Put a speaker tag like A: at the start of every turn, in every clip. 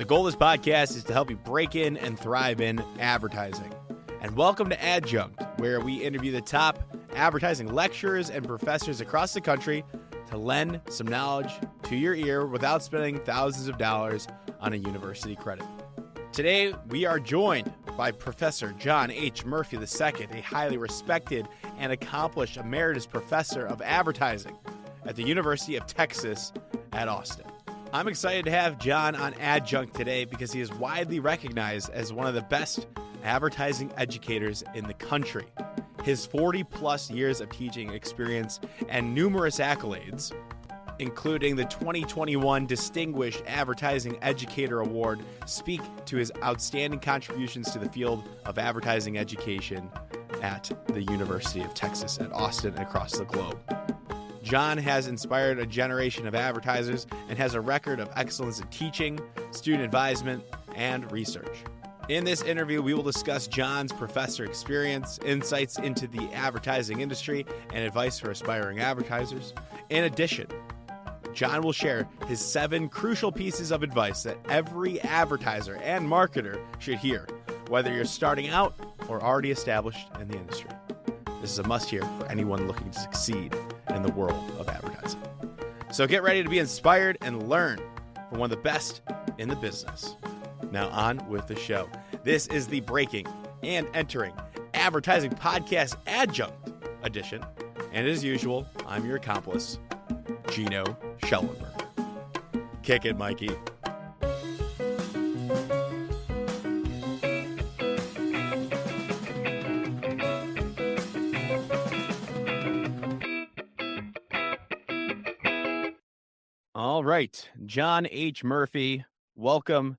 A: goal of this podcast is to help you break in and thrive in advertising. And welcome to Adjunct, where we interview the top advertising lecturers and professors across the country to lend some knowledge to your ear without spending thousands of dollars on a university credit. Today, we are joined by Professor John H. Murphy II, a highly respected and accomplished Emeritus Professor of Advertising at the University of Texas at Austin. I'm excited to have John on Adjunct today because he is widely recognized as one of the best advertising educators in the country. His 40-plus years of teaching experience and numerous accolades, including the 2021 Distinguished Advertising Educator Award, speak to his outstanding contributions to the field of advertising education at the University of Texas at Austin and across the globe. John has inspired a generation of advertisers and has a record of excellence in teaching, student advisement, and research. In this interview, we will discuss John's professor experience, insights into the advertising industry, and advice for aspiring advertisers. In addition, John will share his 7 crucial pieces of advice that every advertiser and marketer should hear, whether you're starting out or already established in the industry. This is a must-hear for anyone looking to succeed in the world of advertising. So get ready to be inspired and learn from one of the best in the business. Now on with the show. This is the Breaking and Entering Advertising Podcast Adjunct edition. And as usual, I'm your accomplice, Gino Schellenberg. Kick it, Mikey. All right, John H. Murphy, welcome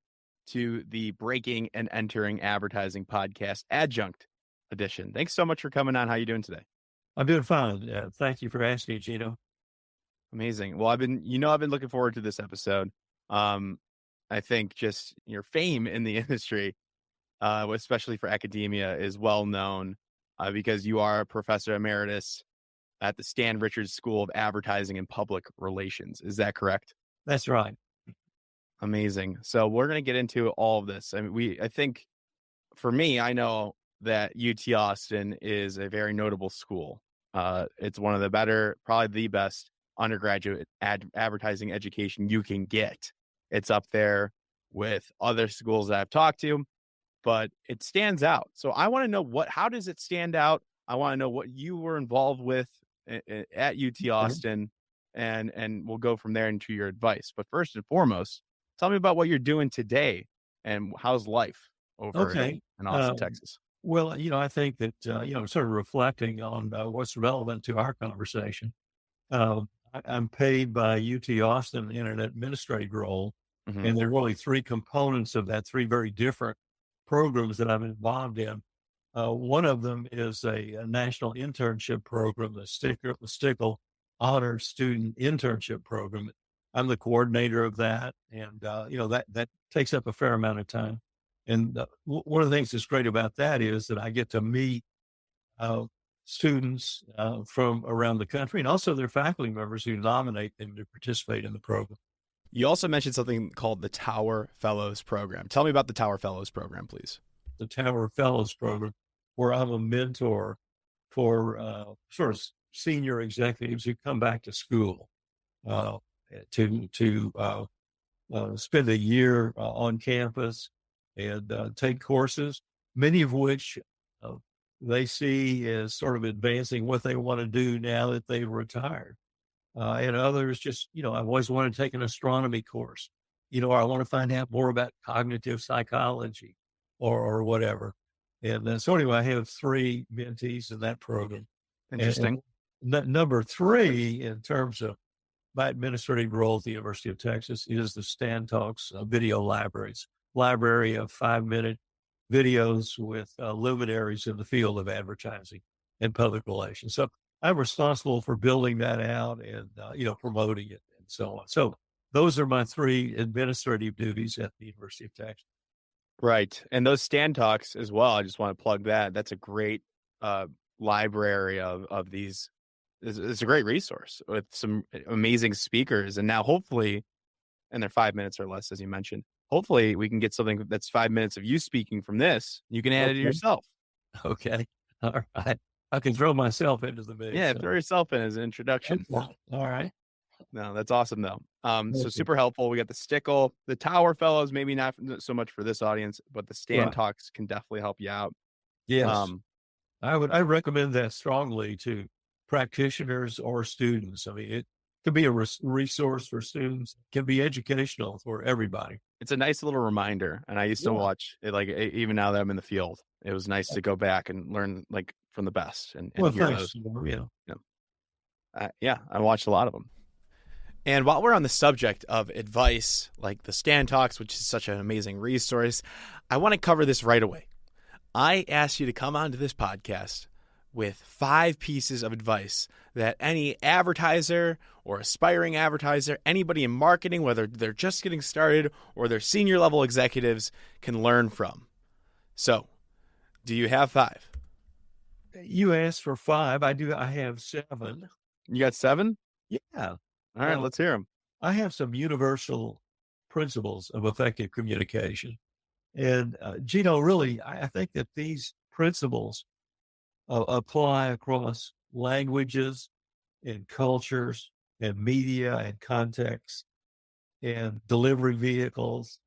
A: to the Breaking and Entering Advertising Podcast Adjunct edition. Thanks so much for coming on. How are you doing today?
B: I'm doing fine. Thank you for asking, Gino.
A: Amazing. Well, I've been looking forward to this episode. I think just your fame in the industry, especially for academia, is well known because you are a professor emeritus at the Stan Richards School of Advertising and Public Relations. Is that correct?
B: That's right.
A: Amazing. So we're going to get into all of this. I mean, I think for me, I know that UT Austin is a very notable school. It's one of the better, probably the best undergraduate advertising education you can get. It's up there with other schools that I've talked to, but it stands out. So I want to know how does it stand out? I want to know what you were involved with at UT Austin, and we'll go from there into your advice. But first and foremost, tell me about what you're doing today and how's life over in Austin, Texas.
B: Well, I think that, sort of reflecting on what's relevant to our conversation, I'm paid by UT Austin in an administrative role, and there are really 3 components of that, 3 very different programs that I'm involved in. One of them is a national internship program, the Stickle Honor Student Internship Program. I'm the coordinator of that, and that takes up a fair amount of time. And one of the things that's great about that is that I get to meet students from around the country, and also their faculty members who nominate them to participate in the program.
A: You also mentioned something called the Tower Fellows Program. Tell me about the Tower Fellows Program, please.
B: The Tower Fellows Program, where I'm a mentor for sort of senior executives who come back to school to spend a year on campus and take courses, many of which they see as sort of advancing what they want to do now that they've retired. And others just, I've always wanted to take an astronomy course, or I want to find out more about cognitive psychology or whatever. And so anyway, I have 3 mentees in that program.
A: Interesting.
B: And number 3, in terms of my administrative role at the University of Texas, is the Stan Talks video library of 5-minute videos with luminaries in the field of advertising and public relations. So I'm responsible for building that out and, promoting it and so on. So those are my 3 administrative duties at the University of Texas.
A: Right. And those Stan Talks as well, I just want to plug that. That's a great library of these. It's a great resource with some amazing speakers. And now hopefully, and they're 5 minutes or less, as you mentioned, hopefully we can get something that's 5 minutes of you speaking from this. You can add it to
B: Okay.
A: yourself.
B: Okay. All right. I can throw myself into the mix.
A: Yeah,
B: So.
A: throw yourself in as an introduction.
B: Okay. All right.
A: No, that's awesome though. So
B: Awesome.
A: super helpful. We got the stickle, the Tower Fellows, maybe not so much for this audience, but the Stand
B: Right.
A: Talks can definitely help you out.
B: Yes. I recommend that strongly to practitioners or students. I mean, it can be a resource for students, it can be educational for everybody.
A: It's a nice little reminder. And I used to
B: Yeah.
A: watch it, like even now that I'm in the field, it was nice to go back and learn like from the best and
B: Well,
A: hear
B: thanks.
A: those.
B: Yeah.
A: Yeah, I watched a lot of them. And while we're on the subject of advice, like the Stand Talks, which is such an amazing resource, I want to cover this right away. I asked you to come onto this podcast with 5 pieces of advice that any advertiser or aspiring advertiser, anybody in marketing, whether they're just getting started or they're senior level executives, can learn from. So, do you have 5?
B: You asked for 5. I have 7.
A: You got 7?
B: Yeah.
A: All right, let's hear them.
B: I have some universal principles of effective communication. And, Gino, really, I think that these principles apply across languages and cultures and media and contexts and delivery vehicles.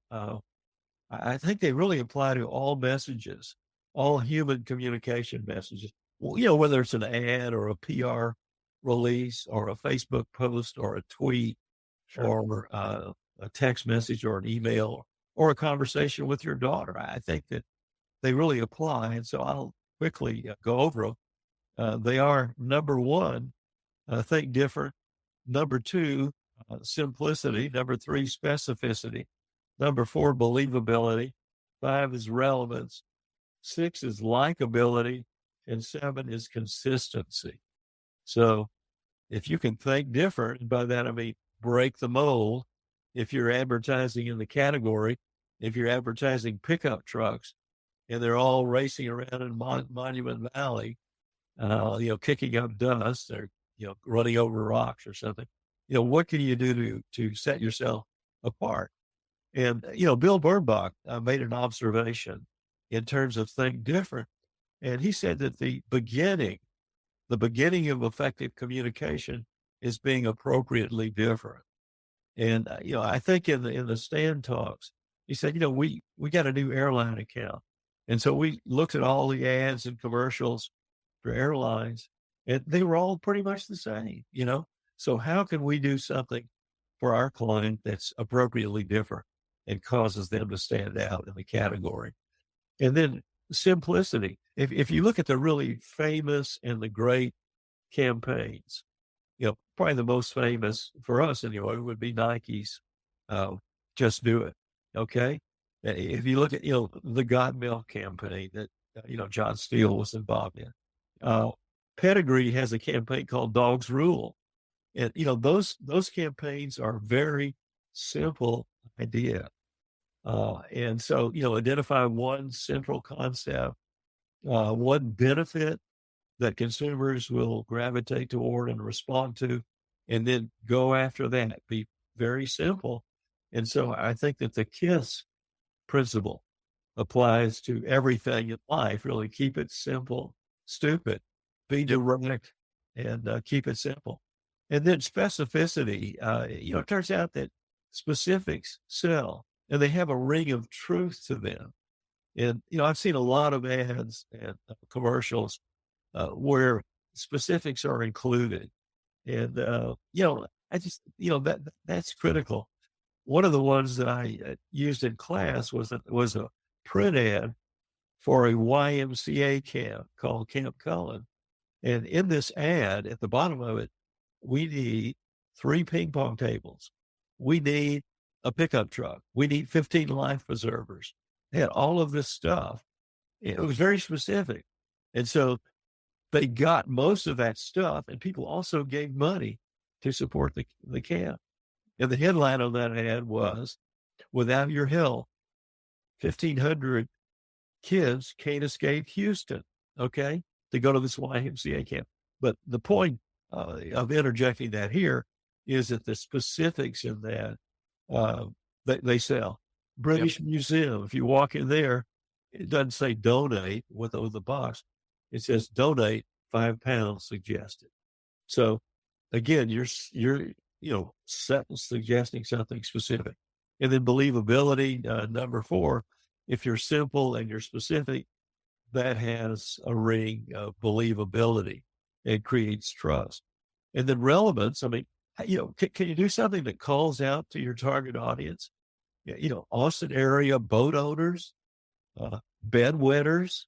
B: I think they really apply to all messages, all human communication messages. Well, whether it's an ad or a PR release or a Facebook post or a tweet or a text message or an email or a conversation with your daughter. I think that they really apply. And so I'll quickly go over them. They are: number 1, think different; number 2, simplicity; number 3, specificity; number 4, believability; 5 is relevance; 6 is likability; and 7 is consistency. So if you can think different, and by that I mean break the mold. If you're advertising in the category, if you're advertising pickup trucks and they're all racing around in Monument Valley, kicking up dust or, running over rocks or something, what can you do to set yourself apart? And, Bill Bernbach made an observation in terms of think different. And he said that the beginning of effective communication is being appropriately different. And, I think in the Stand Talks, he said, we got a new airline account. And so we looked at all the ads and commercials for airlines, and they were all pretty much the same, So how can we do something for our client that's appropriately different and causes them to stand out in the category? And then simplicity. If you look at the really famous and the great campaigns, probably the most famous for us anyway would be Nike's Just Do It. Okay. If you look at, the Got Milk campaign that, John Steele was involved in. Pedigree has a campaign called Dogs Rule. And, those campaigns are very simple idea. And so, identify one central concept, one benefit that consumers will gravitate toward and respond to, and then go after that. Be very simple. And so I think that the KISS principle applies to everything in life. Really keep it simple, stupid, be direct, and keep it simple. And then specificity, it turns out that specifics sell and they have a ring of truth to them. And, I've seen a lot of ads and commercials where specifics are included. And, I just, that's critical. One of the ones that I used in class was a print ad for a YMCA camp called Camp Cullen. And in this ad, at the bottom of it, we need 3 ping pong tables. We need a pickup truck. We need 15 life preservers. They had all of this stuff. It was very specific. And so they got most of that stuff, and people also gave money to support the camp. And the headline on that ad was, "Without your help, 1,500 kids can't escape Houston," okay, to go to this YMCA camp. But the point of interjecting that here is that the specifics in that, they sell. British Museum. If you walk in there, it doesn't say donate with the box. It says donate £5 suggested. So again, you're suggesting something specific. And then believability, number 4, if you're simple and you're specific, that has a ring of believability and creates trust. And then relevance, I mean, can you do something that calls out to your target audience? Austin area boat owners, bedwetters,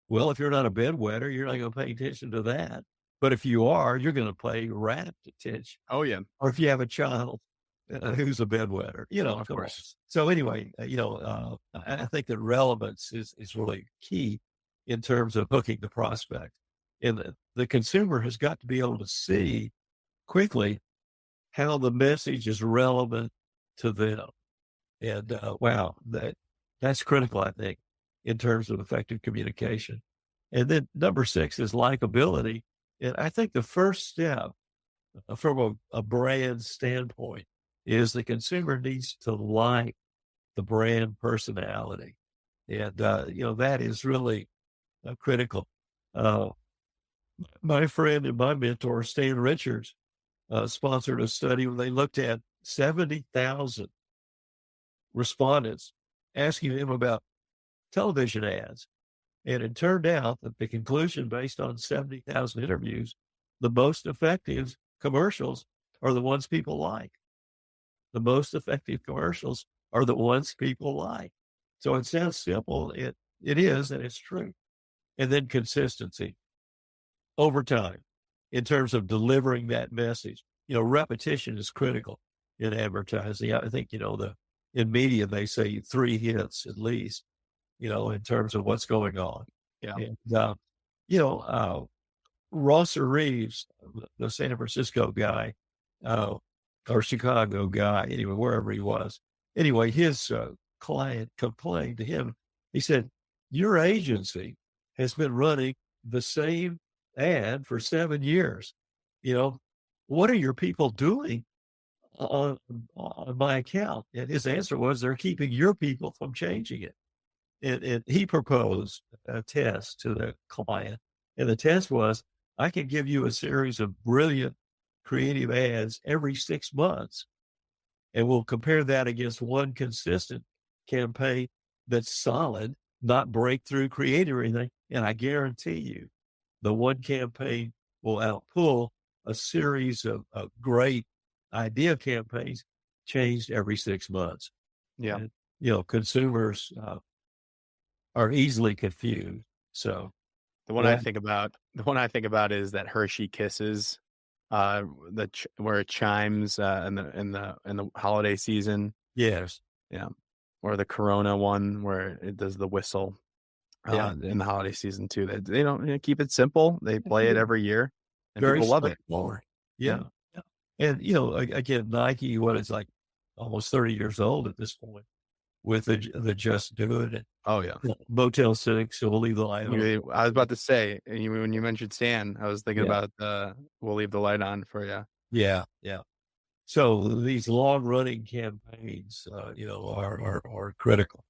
B: well, if you're not a bedwetter, you're not going to pay attention to that. But if you are, you're going to pay rapt attention.
A: Oh, yeah.
B: Or if you have a child who's a bedwetter,
A: of course.
B: So anyway, I think that relevance is really key in terms of hooking the prospect. And the consumer has got to be able to see quickly how the message is relevant to them. And wow, that's critical, I think, in terms of effective communication. And then number 6 is likability. And I think the first step from a brand standpoint is the consumer needs to like the brand personality. And, that is really critical. My friend and my mentor, Stan Richards, sponsored a study where they looked at 70,000 respondents asking him about television ads. And it turned out that the conclusion, based on 70,000 interviews, the most effective commercials are the ones people like. The most effective commercials are the ones people like. So it sounds simple. It is, and it's true. And then consistency over time in terms of delivering that message. Repetition is critical in advertising. I think, in media, they say 3 hits at least, in terms of what's going on.
A: Yeah.
B: And, Rosser Reeves, the San Francisco guy, or Chicago guy, anyway, wherever he was. Anyway, his client complained to him. He said, your agency has been running the same ad for 7 years. What are your people doing on my account? And his answer was, they're keeping your people from changing it. And he proposed a test to the client. And the test was, I can give you a series of brilliant creative ads every 6 months. And we'll compare that against one consistent campaign that's solid, not breakthrough creative or anything. And I guarantee you, the one campaign will outpull a series of great idea campaigns changed every 6 months.
A: Yeah.
B: And, consumers are easily confused. So
A: the one I think about is that Hershey Kisses, where it chimes in the holiday season.
B: Yes.
A: Yeah. Or the Corona one where it does the whistle in the holiday season too. They don't keep it simple. They play it every year and
B: Very
A: people love it.
B: Yeah. And, again, Nike, it's like almost 30 years old at this point with the Just Do It.
A: Oh, yeah.
B: Motel 6, We'll Leave the Light On.
A: I was about to say, when you mentioned Stan, I was thinking about We'll Leave the Light On for you.
B: Yeah. So these long-running campaigns, are critical.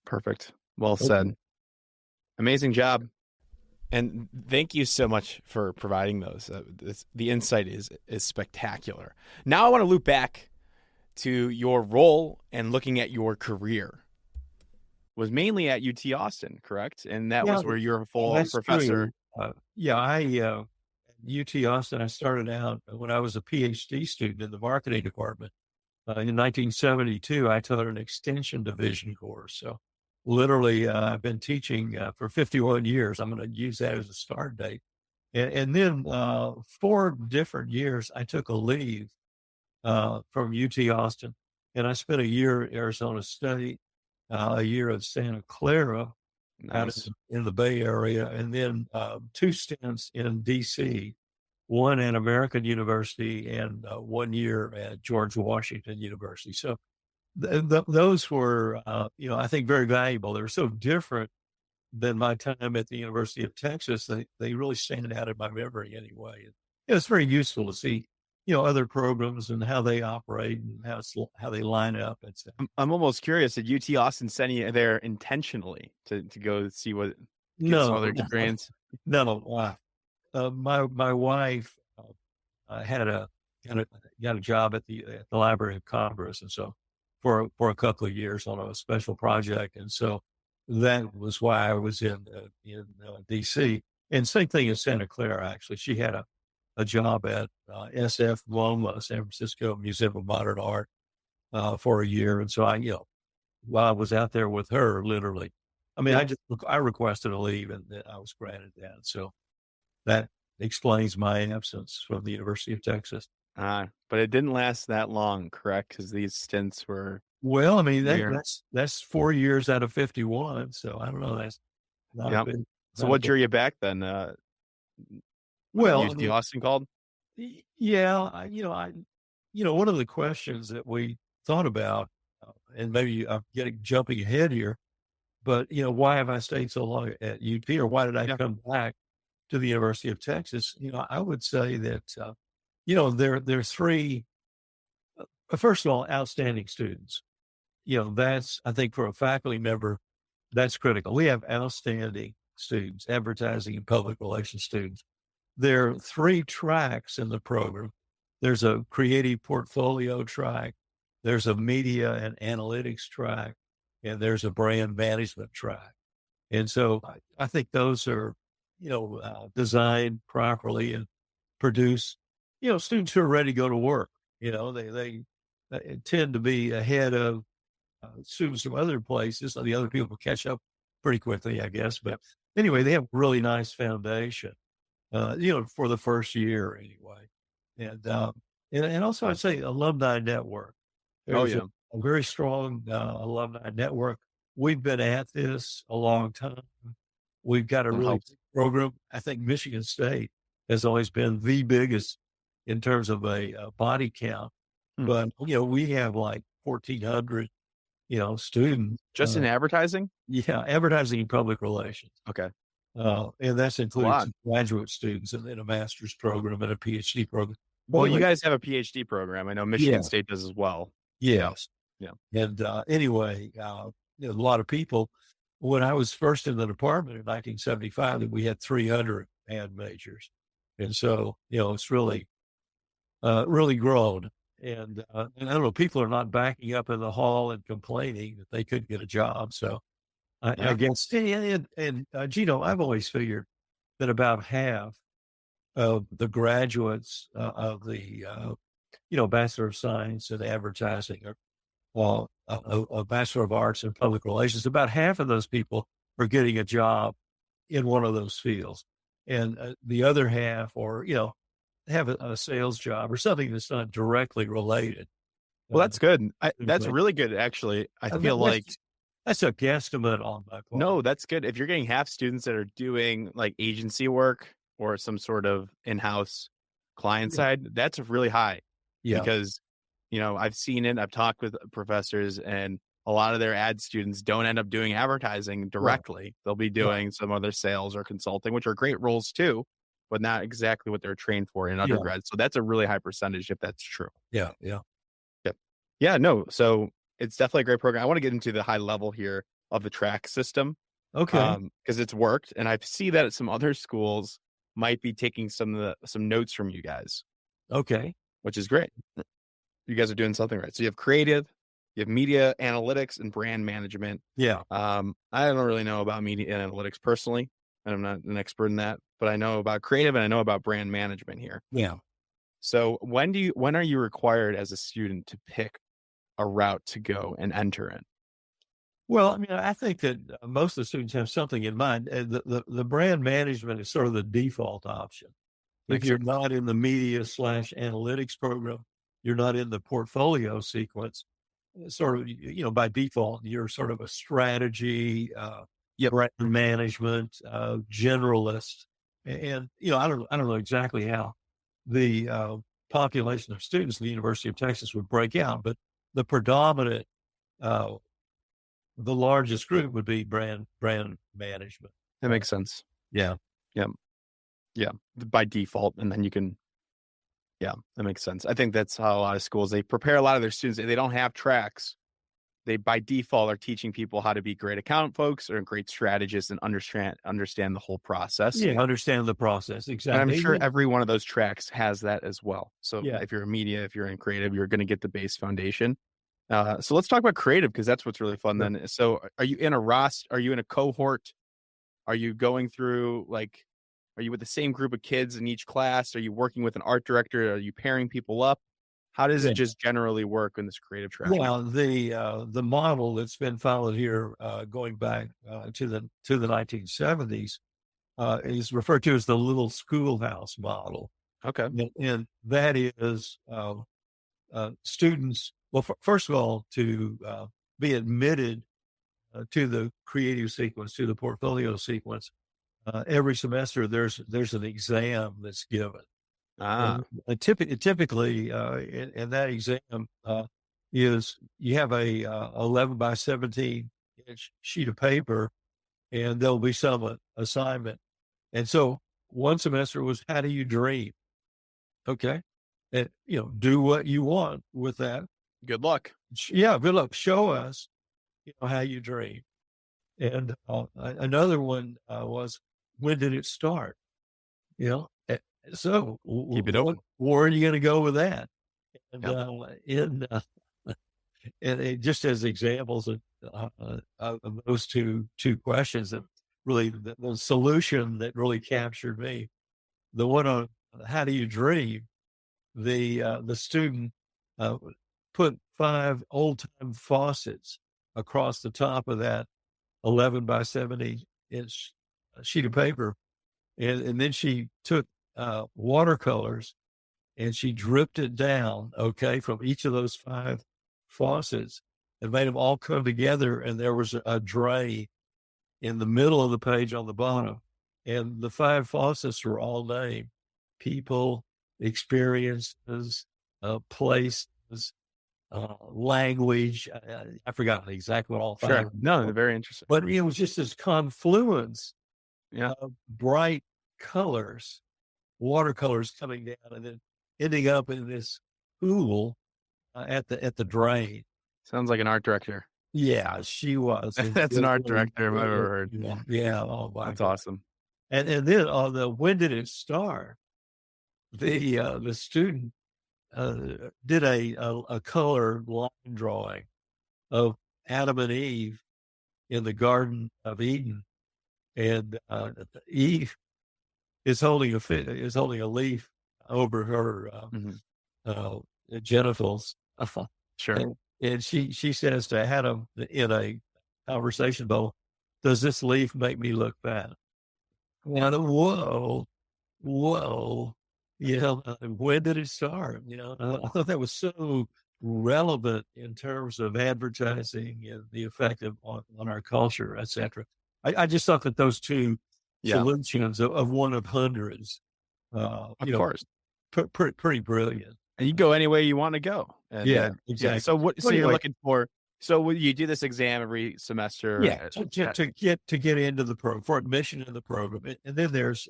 A: Perfect. Well said. Amazing job. And thank you so much for providing those. The insight is spectacular. Now I want to loop back to your role and looking at your career. Was mainly at UT Austin, correct? And that was where you're a full professor.
B: UT Austin, I started out when I was a PhD student in the marketing department. In 1972, I taught an extension division course. So literally, I've been teaching for 51 years. I'm going to use that as a start date. And then 4 different years, I took a leave from UT Austin. And I spent a year at Arizona State, a year at Santa Clara, out in the Bay Area, and then 2 stints in D.C., one at American University and 1 year at George Washington University. So those were, I think very valuable. They were so different than my time at the University of Texas. They really stand out in my memory anyway. And it's very useful to see, other programs and how they operate and how they line up.
A: I'm almost curious. Did UT Austin send you there intentionally to go see get some
B: No,
A: other experience?
B: no. My wife had got a job at the Library of Congress, and so for a couple of years on a special project, and so that was why I was in D.C. And same thing in Santa Clara. Actually, she had a job at SF Loma, San Francisco Museum of Modern Art, for a year, and so while I was out there with her, literally, I mean, I requested a leave, and I was granted that. So that explains my absence from the University of Texas.
A: But it didn't last that long, correct? Because these stints were
B: Well, I mean,
A: weird.
B: that's 4 years out of 51. So I don't know. That's not a big.
A: So what drew you back then?
B: Well, I
A: UT
B: mean,
A: Austin called?
B: yeah, one of the questions that we thought about, and maybe I'm jumping ahead here, but why have I stayed so long at UT, or why did I come back to the University of Texas? I would say that there are three. First of all, outstanding students. That's, I think, for a faculty member, that's critical. We have outstanding students, advertising and public relations students. There are 3 tracks in the program. There's a creative portfolio track, there's a media and analytics track, and there's a brand management track. And so I think those are, designed properly and produce, students who are ready to go to work. They tend to be ahead of students from other places. So the other people catch up pretty quickly, I guess. But anyway, they have a really nice foundation, for the first year anyway. And also I'd say alumni network. There's a very strong alumni network. We've been at this a long time. We've got a really big program. I think Michigan State has always been the biggest in terms of a body count. But, we have like 1,400, students.
A: Just in advertising?
B: Yeah, advertising and public relations.
A: Okay.
B: And that's including some graduate students and then a master's program and a PhD program.
A: Well, you guys have a PhD program. I know Michigan State does as well.
B: Yes.
A: Yeah.
B: And anyway, a lot of people, when I was first in the department in 1975, we had 300 ad majors. And so, it's really, really grown. And I don't know, people are not backing up in the hall and complaining that they couldn't get a job. So I guess, and Gino, I've always figured that about half of the graduates of the, Bachelor of Science in Advertising or a Bachelor of Arts in Public Relations, about half of those people are getting a job in one of those fields. And the other half, or, have a sales job or something that's not directly related.
A: Well, that's good. That's really good, actually. I feel like
B: that's a guesstimate on my part.
A: No, that's good. If you're getting half students that are doing like agency work or some sort of in-house client side, that's really high.
B: Yeah.
A: Because, I've seen it. I've talked with professors, and a lot of their ad students don't end up doing advertising directly. Right. They'll be doing some other sales or consulting, which are great roles too, but not exactly what they're trained for in undergrad. So that's a really high percentage if that's true.
B: Yeah.
A: Yeah, no. So it's definitely a great program. I want to get into the high level here of the track system.
B: Okay.
A: Because it's worked. And I see that some other schools might be taking some notes from you guys.
B: Okay.
A: Which is great. You guys are doing something right. So you have creative, you have media analytics and brand management.
B: Yeah.
A: I don't really know about media analytics personally, and I'm not an expert in that, but I know about creative and I know about brand management here.
B: Yeah.
A: So when are you required as a student to pick a route to go and enter in?
B: Well, I mean, I think that most of the students have something in mind. The brand management is sort of the default option. If you're not in the media / analytics program, you're not in the portfolio sequence, sort of, by default, you're sort of a strategy, brand management, generalist. And, I don't know exactly how the population of students at the University of Texas would break out, but the predominant, the largest group would be brand management.
A: That makes sense.
B: Yeah.
A: By default, and then you can Yeah, that makes sense. I think that's how a lot of schools, they prepare a lot of their students. They don't have tracks. They by default are teaching people how to be great account folks or great strategists and understand the whole process.
B: Yeah, understand the process.
A: And I'm
B: Exactly.
A: sure every one of those tracks has that as well. So
B: Yeah.
A: if you're in media, if you're in creative, you're going to get the base foundation. So let's talk about creative because that's what's really fun
B: Sure.
A: then. So are you in a roster? Are you in a cohort? Are you going through like, are you with the same group of kids in each class? Are you working with an art director? Are you pairing people up? How does it
B: Yeah.
A: just generally work in this creative track?
B: Well, the model that's been followed here, going back to the 1970s, is referred to as the little schoolhouse model,
A: Okay.
B: and that is students. Well, first of all, to be admitted to the creative sequence, to the portfolio sequence, every semester there's an exam that's given.
A: Ah,
B: And typically, in that exam, is you have a 11 by 17-inch sheet of paper, and there'll be some assignment. And so one semester was, how do you dream? Okay. And, do what you want with that.
A: good luck.
B: Yeah, good luck. Show us, how you dream. And another one was, when did it start? So
A: Keep it open.
B: where are you going to go with that? And
A: Yep.
B: and just as examples of those two questions, that really the solution that really captured me, the one on how do you dream, the student uh, put 5 old time faucets across the top of that 11 by 70-inch sheet of paper, and then she took watercolors and she dripped it down, okay, from each of those 5 faucets and made them all come together. And there was a drain in the middle of the page on the bottom. And the 5 faucets were all named: people, experiences, places, language. I forgot exactly what all 5.
A: Sure. No, they're very interesting.
B: But it was just this confluence
A: Yeah.
B: of bright colors, watercolors coming down, and then ending up in this pool at the drain.
A: Sounds like an art director.
B: Yeah, she was.
A: That's an art director I've ever heard.
B: Yeah, yeah. Oh my
A: That's
B: God.
A: awesome.
B: And then on the when did it start? The student did a color line drawing of Adam and Eve in the Garden of Eden, and Eve is holding a leaf over her
A: Mhm.
B: genitals.
A: Sure.
B: And she says to Adam in a conversation bowl, "Does this leaf make me look fat?" And whoa, when did it start? I thought that was so relevant in terms of advertising and the effect on our culture, etc. I just thought that those two
A: Yeah.
B: solutions of one of hundreds,
A: Of course.
B: pretty brilliant.
A: And you go any way you want to go. And
B: Yeah,
A: yeah.
B: exactly.
A: So
B: So
A: you're
B: anyway,
A: looking for, so will you do this exam every semester?
B: yeah, to get into the program, for admission in the program. And then there's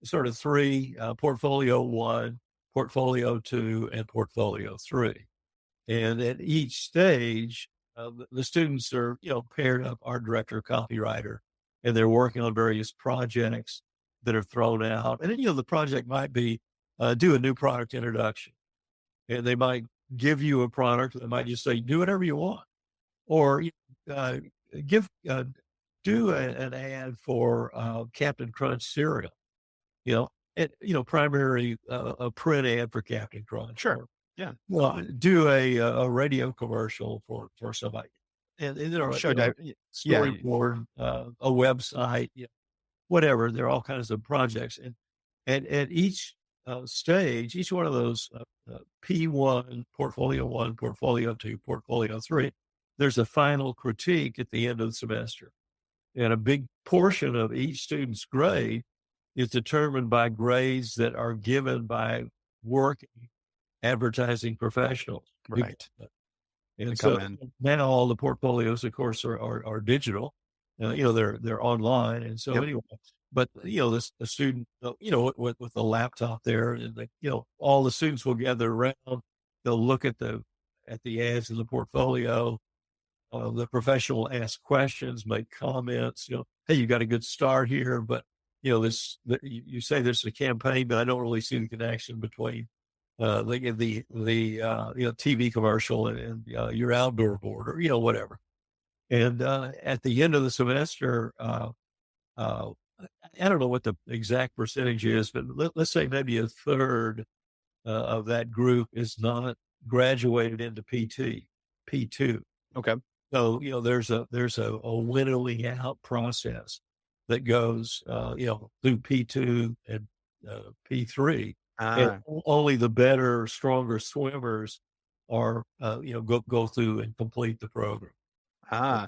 B: sort of 3: portfolio 1, portfolio 2, and portfolio 3. And at each stage, the students are, paired up, art director, copywriter, and they're working on various projects that are thrown out. And then, the project might be do a new product introduction, and they might give you a product. They might just say, do whatever you want, or uh, give do an ad for Captain Crunch cereal. Primary a print ad for Captain Crunch.
A: Sure. Yeah.
B: Well, do a radio commercial for somebody, and
A: Show yeah.
B: storyboard, a website, whatever. There are all kinds of projects, and at each stage, each one of those P1, portfolio 1, portfolio 2, portfolio 3, there's a final critique at the end of the semester, and a big portion of each student's grade is determined by grades that are given by working advertising professionals.
A: Right.
B: And
A: come
B: so
A: in.
B: now all the portfolios, of course, are digital. They're online. And so
A: Yep.
B: anyway, but the student, with the laptop there, and all the students will gather around. They'll look at the ads in the portfolio. The professional will ask questions, make comments. Hey, you got a good start here, but you say there's a campaign, but I don't really see the connection between the TV commercial and your outdoor board, or whatever. And at the end of the semester, I don't know what the exact percentage is, but let's say maybe a third of that group is not graduated into P2.
A: Okay.
B: So, there's a winnowing out process that goes, through P2 and P3. And only the better, stronger swimmers are, go through and complete the program.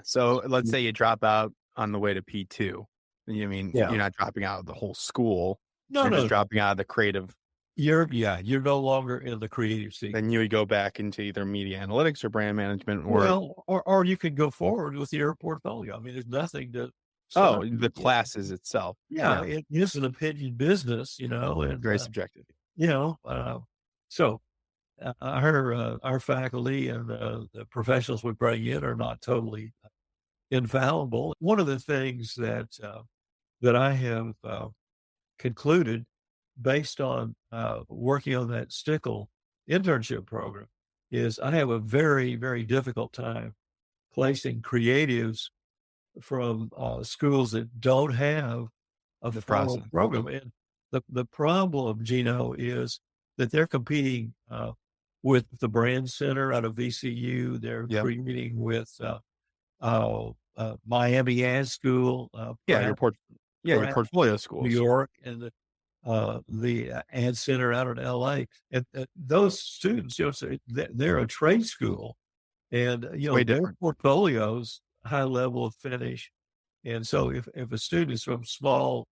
A: So let's say you drop out on the way to P2. You mean
B: Yeah.
A: you're not dropping out of the whole school?
B: No,
A: you're
B: no,
A: just dropping out of the creative.
B: You're no longer in the creative seat.
A: Then you would go back into either media analytics or brand management, or
B: you could go forward with your portfolio. I mean, there's nothing to.
A: The classes itself.
B: Yeah, it is an opinion business, and
A: very subjective.
B: So our faculty and the professionals we bring in are not totally infallible. One of the things that I have concluded, based on working on that Stickle internship program, is I have a very, very difficult time placing creatives from schools that don't have a formal program. And the problem, Gino, is that they're competing with the Brand Center out of VCU. They're competing with Miami Ad School.
A: Your portfolio schools.
B: New York, and the Ad Center out in LA. And those students, they're a trade school, and their portfolios high level of finish. And so if a student is from small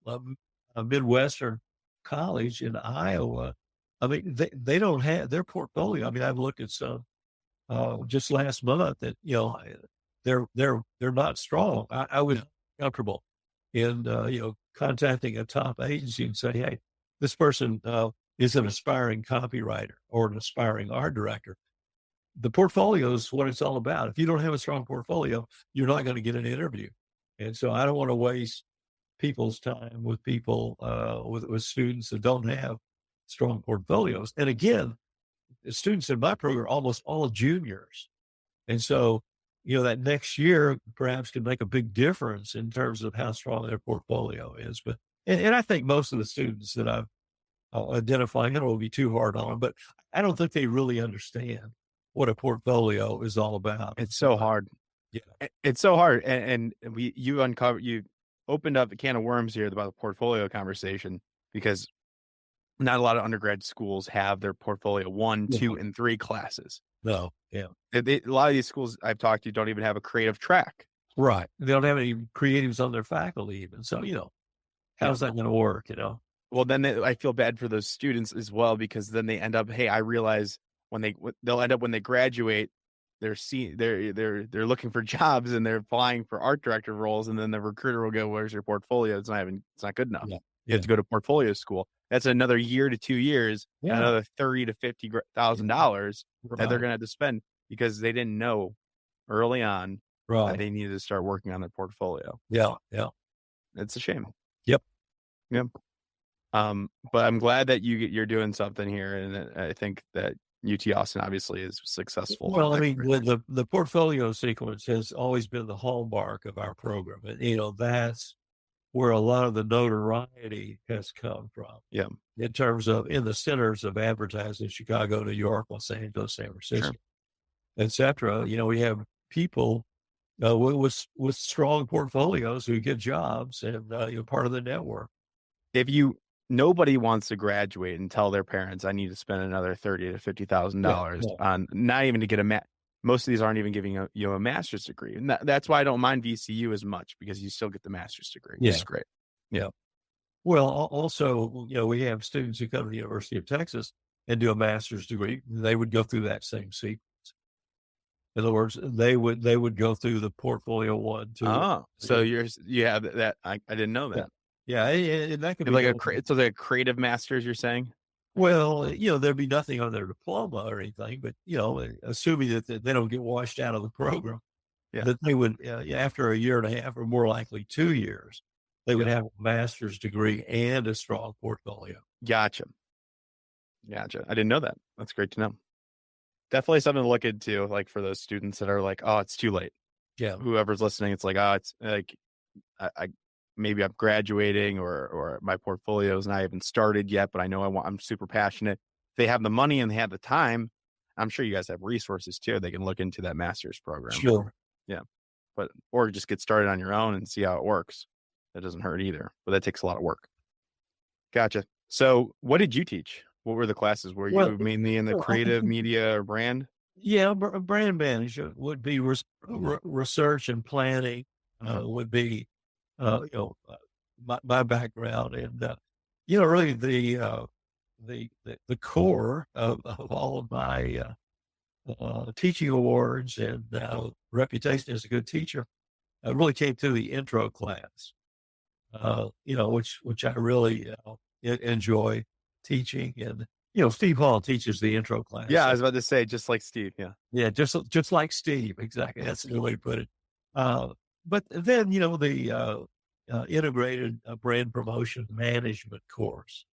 B: Midwestern college in Iowa, I mean, they don't have their portfolio. I mean, I've looked at some just last month that they're not strong. I was comfortable in contacting a top agency and say, hey, this person is an aspiring copywriter or an aspiring art director. The portfolio is what it's all about. If you don't have a strong portfolio, you're not going to get an interview. And so I don't want to waste people's time with people, with students that don't have strong portfolios. And again, the students in my program are almost all juniors. And so, that next year perhaps could make a big difference in terms of how strong their portfolio is. But, and I think most of the students that I've identified, it will be too hard on them, but I don't think they really understand what a portfolio is all about.
A: It's so hard. Yeah. It's so hard. And you opened up a can of worms here about the portfolio conversation, because not a lot of undergrad schools have their portfolio 1, 2, and 3 classes.
B: No. Yeah.
A: A lot of these schools I've talked to don't even have a creative track.
B: Right. They don't have any creatives on their faculty even. So, how's that going to work,
A: Well, then I feel bad for those students as well, because then they end up, hey, I realize they'll end up when they graduate, they're looking for jobs and they're applying for art director roles, and then the recruiter will go, "Where's your portfolio? It's not good enough. You have to go to portfolio school." That's another year to 2 years, another $30,000 to $50,000 that they're going to have to spend because they didn't know early on that they needed to start working on their portfolio.
B: Yeah, yeah,
A: it's a shame.
B: Yep.
A: But I'm glad that you're doing something here, and I think that UT Austin obviously is successful.
B: Well, I mean, the portfolio sequence has always been the hallmark of our program. And, that's where a lot of the notoriety has come from.
A: Yeah.
B: In terms of in the centers of advertising, Chicago, New York, Los Angeles, San Francisco, et cetera. We have people with strong portfolios who get jobs and part of the network.
A: Nobody wants to graduate and tell their parents, I need to spend another $30,000 to $50,000 on not even to get most of these aren't even giving a master's degree. And that's why I don't mind VCU as much, because you still get the master's degree.
B: Yeah.
A: It's great.
B: Yeah. Well, also, we have students who come to the University of Texas and do a master's degree. They would go through that same sequence. In other words, they would go through the portfolio 1, 2.
A: Oh, so you have that. I didn't know that.
B: Yeah, and that could be
A: Like
B: done.
A: so like a creative master's, you're saying?
B: Well, there'd be nothing on their diploma or anything, but, assuming that they don't get washed out of the program,
A: Yeah.
B: that they would, after a year and a half or more likely 2 years, they would
A: Yeah.
B: have a master's degree and a strong portfolio.
A: Gotcha. Gotcha. I didn't know that. That's great to know. Definitely something to look into, like for those students that are like, oh, it's too late.
B: Yeah.
A: Whoever's listening, it's like, oh, it's like, I maybe I'm graduating or my portfolio is not even started yet, but I know I'm super passionate. If they have the money and they have the time, I'm sure you guys have resources too. They can look into that master's program.
B: Sure.
A: Yeah. Or just get started on your own and see how it works. That doesn't hurt either, but that takes a lot of work. Gotcha. So what did you teach? What were the classes? Were
B: Well,
A: you mainly in the
B: I
A: creative
B: think,
A: media or brand?
B: yeah, brand management would be research and planning,
A: Mhm.
B: would be, my background. And, really the core of all of my, teaching awards and, reputation as a good teacher, really came through the intro class, which I really, enjoy teaching. And, Steve Hall teaches the intro class.
A: Yeah, I was about to say, just like Steve. Yeah.
B: Yeah, just like Steve, exactly. That's a good way to put it. Uh, but then, the integrated brand promotion management course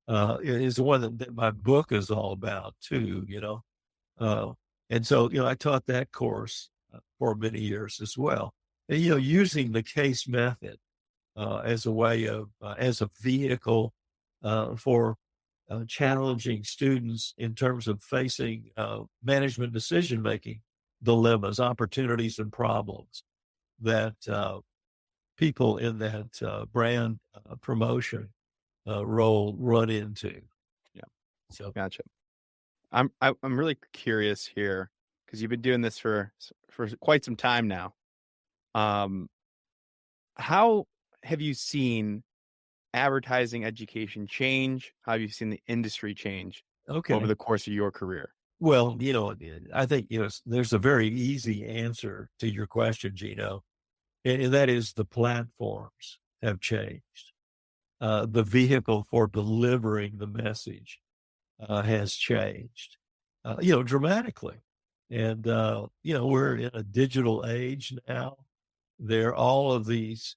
B: is the one that my book is all about too. Uh, and so I taught that course for many years as well. And, using the case method as a way of as a vehicle for challenging students in terms of facing management decision making dilemmas, opportunities, and problems that people in that brand promotion role run into.
A: Yeah.
B: So,
A: Gotcha. I'm really curious here because you've been doing this for quite some time now. Um, how have you seen advertising education change? How have you seen the industry change over
B: okay.
A: the course of your career?
B: Well, I think, there's a very easy answer to your question, Gino, and that is the platforms have changed. The vehicle for delivering the message has changed, dramatically. And, we're in a digital age now. There are all of these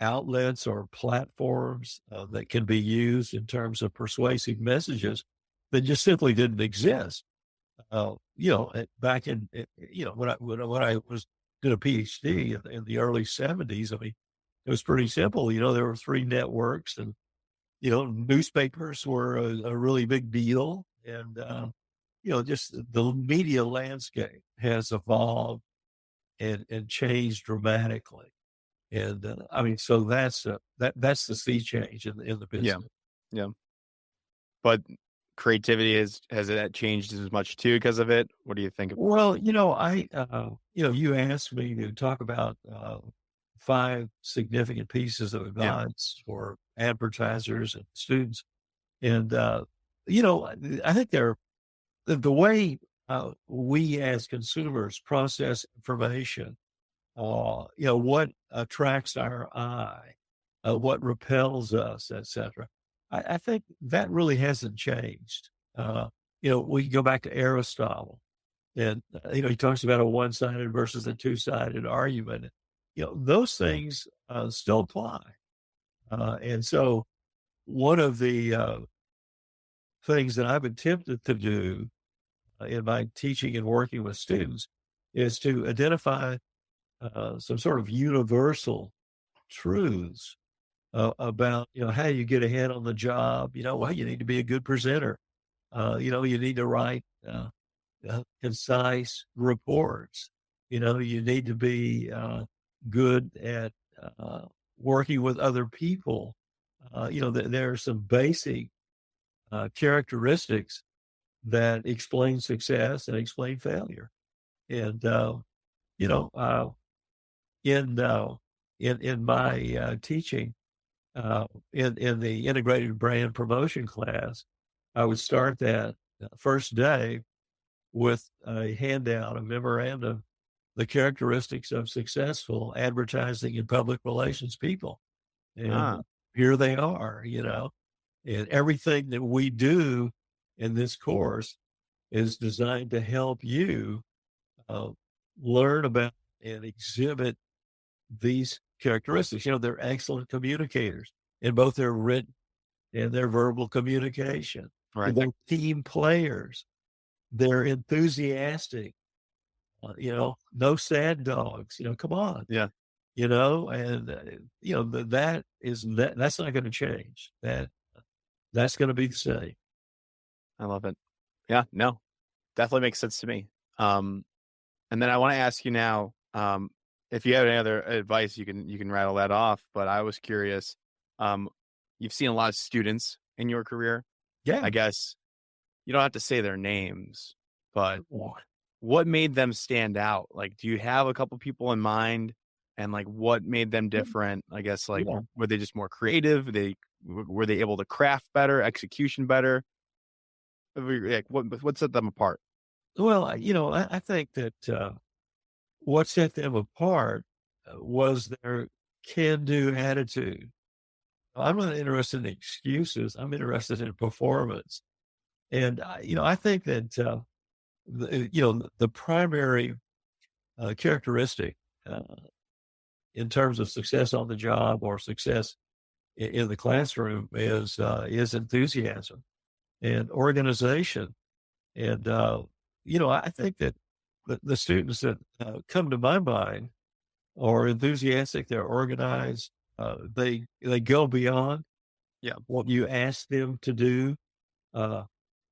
B: outlets or platforms that can be used in terms of persuasive messages that just simply didn't exist. Back in, when I was did a PhD in the early 70s, I mean, it was pretty simple. There were three networks, and, newspapers were a really big deal. And, just the media landscape has evolved and changed dramatically. And, I mean, so that's the sea change in the
A: Yeah.
B: business.
A: Yeah. But creativity has that changed as much too because of it? What do you think?
B: Well, you asked me to talk about 5 significant pieces of
A: Yeah.
B: advice for advertisers and students. And, I think the way we as consumers process information, what attracts our eye, what repels us, etc. I think that really hasn't changed. We can go back to Aristotle, and he talks about a one-sided versus a two-sided argument. Those things still apply. And so, one of the things that I've attempted to do in my teaching and working with students is to identify some sort of universal truths about how you get ahead on the job. Well, you need to be a good presenter. You need to write concise reports. You need to be good at working with other people. There are some basic characteristics that explain success and explain failure. And you know, uh, in my teaching in the integrated brand promotion class, I would start that first day with a handout, a memorandum, the characteristics of successful advertising and public relations people. And here they are, and everything that we do in this course is designed to help you uh, learn about and exhibit these characteristics. They're excellent communicators in both their written and their verbal communication.
A: Right.
B: They're team players. They're enthusiastic. No sad dogs. Come on.
A: Yeah.
B: And that's not going to change. That's going to be the same.
A: I love it. Yeah, no, definitely makes sense to me. And then I want to ask you now, if you have any other advice, you can rattle that off. But I was curious. You've seen a lot of students in your career.
B: Yeah.
A: I guess you don't have to say their names, but what made them stand out? Like, do you have a couple people in mind? And like, what made them different? I guess were they just more creative? Were they able to craft better, execution better? Like, what set them apart?
B: Well, I think that what set them apart was their can-do attitude. I'm not interested in excuses. I'm interested in performance. And, I think that, the primary characteristic in terms of success on the job or success in the classroom is enthusiasm and organization. And, I think that the students that come to my mind are enthusiastic, they're organized, they go beyond what you ask them to do.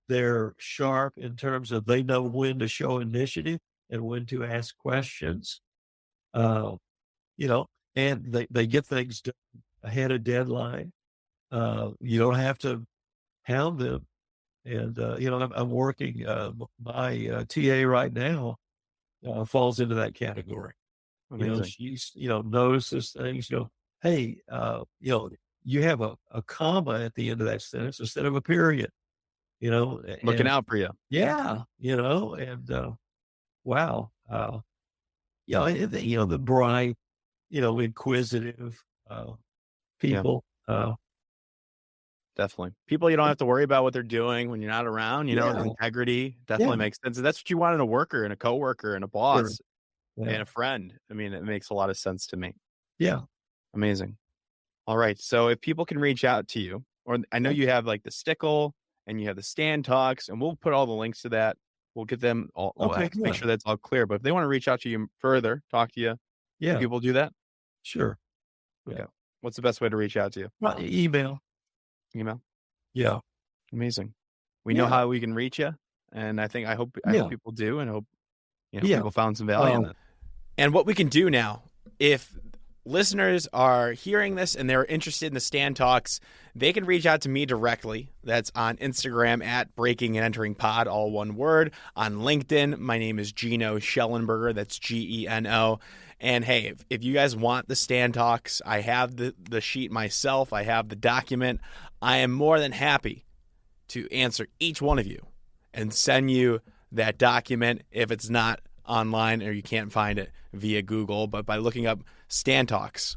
B: They're sharp in terms of they know when to show initiative and when to ask questions. And they get things done ahead of deadline. You don't have to hound them. And, I'm working, my TA right now falls into that category.
A: Amazing.
B: She's, notices things, hey, you have a comma at the end of that sentence instead of a period,
A: Looking out for you.
B: Yeah. And, wow. The bright, inquisitive people.
A: Definitely. People you don't have to worry about what they're doing when you're not around, the integrity definitely makes sense. And that's what you want in a worker and a coworker and a boss and a friend. I mean, it makes a lot of sense to me.
B: Yeah.
A: Amazing. All right. So if people can reach out to you, or I know you have like the Stickle and you have the Stand Talks, and we'll put all the links to that. We'll get them all.
B: Okay,
A: Make sure that's all clear. But if they want to reach out to you further, talk to you, can people do that?
B: Sure.
A: Okay. What's the best way to reach out to you?
B: Email.
A: Email.
B: Yeah.
A: Amazing. We know how we can reach you. And I hope people do, and hope, people found some value in it. And what we can do now, if listeners are hearing this and they're interested in the Stand Talks, they can reach out to me directly. That's on Instagram at Breaking and Entering Pod, all one word. On LinkedIn, my name is Gino Schellenberger. That's Geno. And hey, if you guys want the Stand Talks, I have the sheet myself. I have the document. I am more than happy to answer each one of you and send you that document if it's not online or you can't find it via Google. But by looking up Stand Talks,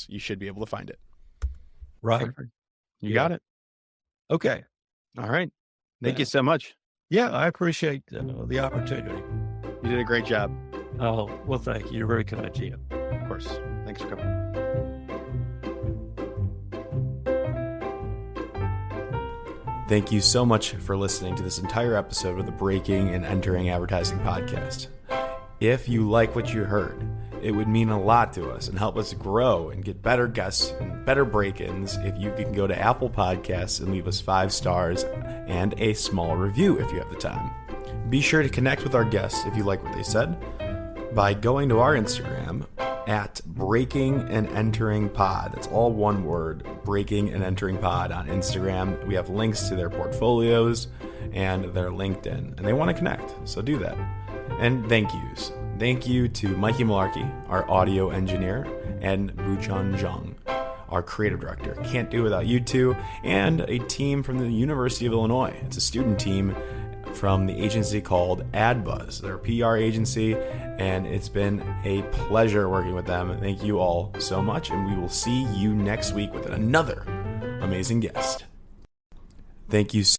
A: you should be able to find it.
B: Right.
A: You got it.
B: Okay.
A: All right. Thank you so much.
B: Yeah, I appreciate the opportunity.
A: You did a great job.
B: Oh, well, thank you. You're very kind, Gio.
A: Of course. Thanks for coming. Thank you so much for listening to this entire episode of the Breaking and Entering Advertising podcast. If you like what you heard, it would mean a lot to us and help us grow and get better guests and better break-ins if you can go to Apple Podcasts and leave us 5 stars and a small review if you have the time. Be sure to connect with our guests if you like what they said by going to our Instagram at Breaking and Entering Pod. That's all one word, Breaking and Entering Pod on Instagram. We have links to their portfolios and their LinkedIn, and they want to connect, so do that. And thank yous. Thank you to Mikey Malarkey, our audio engineer, and Buchan Zhang, our creative director. Can't do without you two, and a team from the University of Illinois. It's a student team from the agency called AdBuzz. They're a PR agency, and it's been a pleasure working with them. Thank you all so much, and we will see you next week with another amazing guest. Thank you so